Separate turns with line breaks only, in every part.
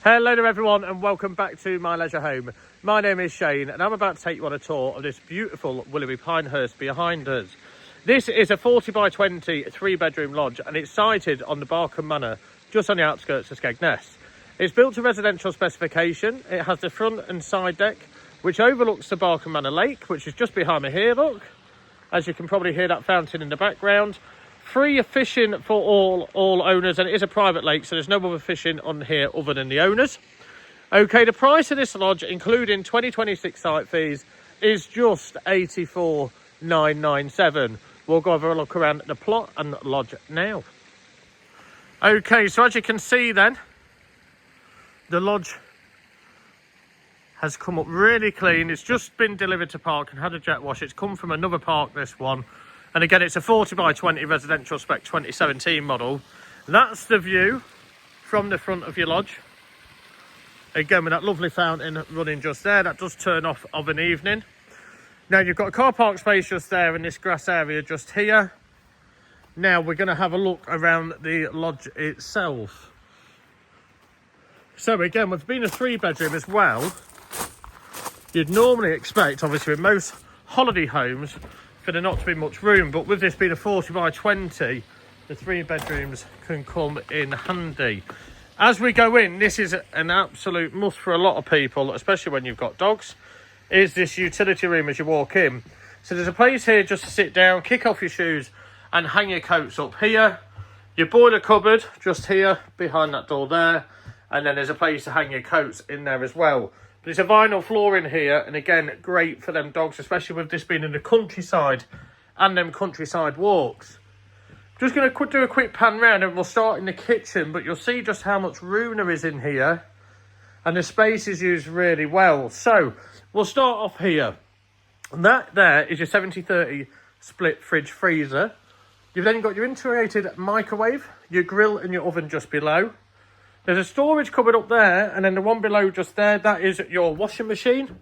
Hello there everyone and welcome back to my leisure home. My name is Shane and I'm about to take you on a tour of this beautiful Willerby Pinehurst behind us. This is a 40 by 20 3-bedroom lodge and it's sited on the Barkham Manor just on the outskirts of Skegness. It's built to residential specification. It has the front and side deck which overlooks the Barkham Manor Lake, which is just behind me here, look. As you can probably hear that fountain in the background. Free fishing for all owners, and it is a private lake, so there's no other fishing on here other than the owners. Okay, the price of this lodge, including 2026 site fees, is just $84,997. We'll go over a look around the plot and lodge now. Okay, so as you can see then, the lodge has come up really clean. It's just been delivered to park and had a jet wash. It's come from another park, this one. And again, it's a 40 by 20 residential spec 2017 model. That's the view from the front of your lodge. Again, with that lovely fountain running just there. That does turn off of an evening. Now, you've got a car park space just there in this grass area just here. Now, we're going to have a look around the lodge itself. So, again, with being a 3-bedroom as well, you'd normally expect, obviously, with most holiday homes, for there not to be much room, but with this being a 40 by 20, the 3 bedrooms can come in handy. As we go in, this is an absolute must for a lot of people, especially when you've got dogs, is this utility room as you walk in. So there's a place here just to sit down, kick off your shoes and hang your coats up here. Your boiler cupboard just here behind that door there, and then there's a place to hang your coats in there as well. But it's a vinyl floor in here, and again, great for them dogs, especially with this being in the countryside and them countryside walks. Just going to do a quick pan round and we'll start in the kitchen, but you'll see just how much room there is in here, and the space is used really well. So, we'll start off here. And that there is your 70-30 split fridge freezer. You've then got your integrated microwave, your grill and your oven just below. There's a storage cupboard up there, and then the one below just there, that is your washing machine,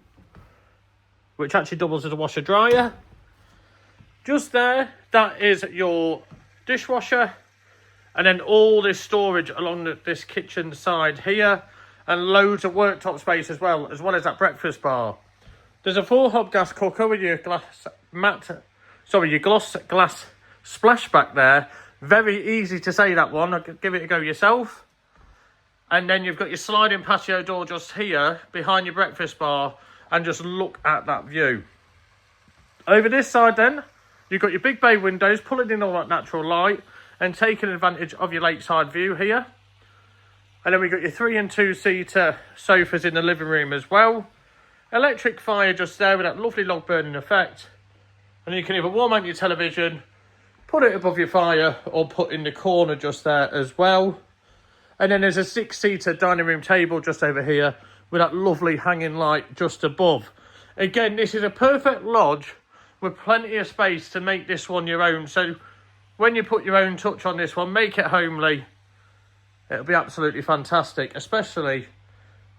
which actually doubles as a washer dryer. Just there, that is your dishwasher, and then all this storage along this kitchen side here, and loads of worktop space as well as that breakfast bar. There's a 4-hob gas cooker with your glass splashback there. Very easy to say that one. I'll give it a go yourself. And then you've got your sliding patio door just here behind your breakfast bar, and just look at that view. Over this side then, you've got your big bay windows pulling in all that natural light and taking advantage of your lakeside view here. And then we've got your 3- and 2-seater sofas in the living room as well. Electric fire just there with that lovely log burning effect. And you can either warm out your television, put it above your fire, or put in the corner just there as well. And then there's a 6-seater dining room table just over here with that lovely hanging light just above. Again, this is a perfect lodge with plenty of space to make this one your own. So when you put your own touch on this one, make it homely. It'll be absolutely fantastic, especially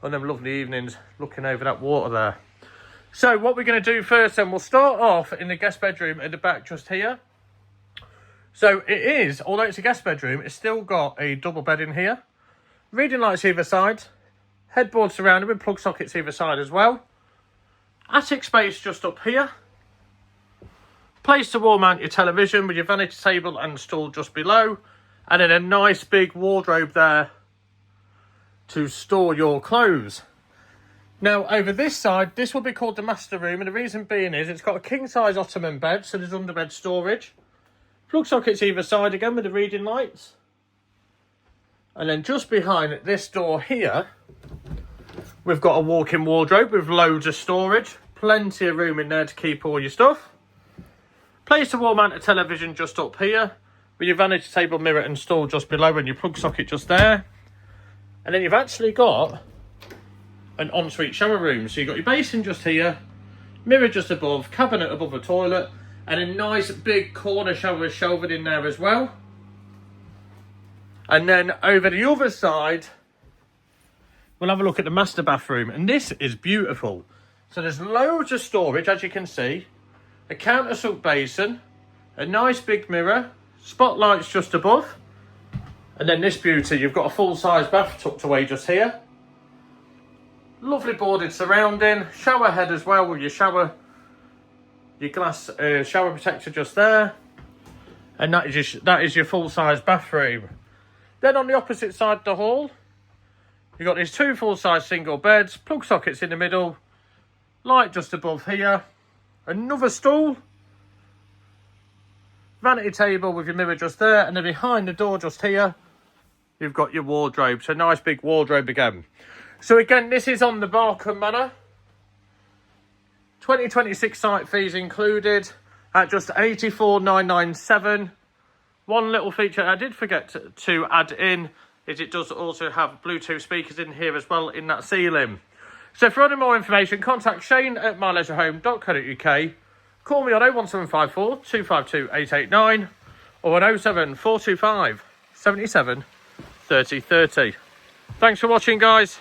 on them lovely evenings looking over that water there. So what we're going to do first then, we'll start off in the guest bedroom at the back just here. So it is, although it's a guest bedroom, it's still got a double bed in here. Reading lights either side. Headboard surrounded with plug sockets either side as well. Attic space just up here. Place to wall mount your television with your vanity table and stool just below. And then a nice big wardrobe there to store your clothes. Now over this side, this will be called the master room, and the reason being is it's got a king size ottoman bed, so there's underbed storage. Plug sockets either side again with the reading lights. And then just behind this door here, we've got a walk-in wardrobe with loads of storage. Plenty of room in there to keep all your stuff. Place to wall mount a television just up here, with your vanity table, mirror and stool just below, and your plug socket just there. And then you've actually got an ensuite shower room. So you've got your basin just here, mirror just above, cabinet above the toilet, and a nice big corner shower shelved in there as well. And then over the other side, we'll have a look at the master bathroom. And this is beautiful. So there's loads of storage, as you can see. A countersunk basin, a nice big mirror, spotlights just above. And then this beauty, you've got a full-size bath tucked away just here. Lovely boarded surrounding. Shower head as well with your shower, your glass shower protector just there. And that is your full-size bathroom. Then on the opposite side of the hall, you've got these two full-size single beds, plug sockets in the middle, light just above here, another stool, vanity table with your mirror just there, and then behind the door just here, you've got your wardrobe. So nice big wardrobe again. So again, this is on the Barkham Manor. 2026 site fees included at just $84,997. One little feature I did forget to add in is it does also have Bluetooth speakers in here as well in that ceiling. So for any more information, contact Shane at myleisureHome.co.uk. Call me on 01754 252 889 or on 07425 77 3030. Thanks for watching, guys.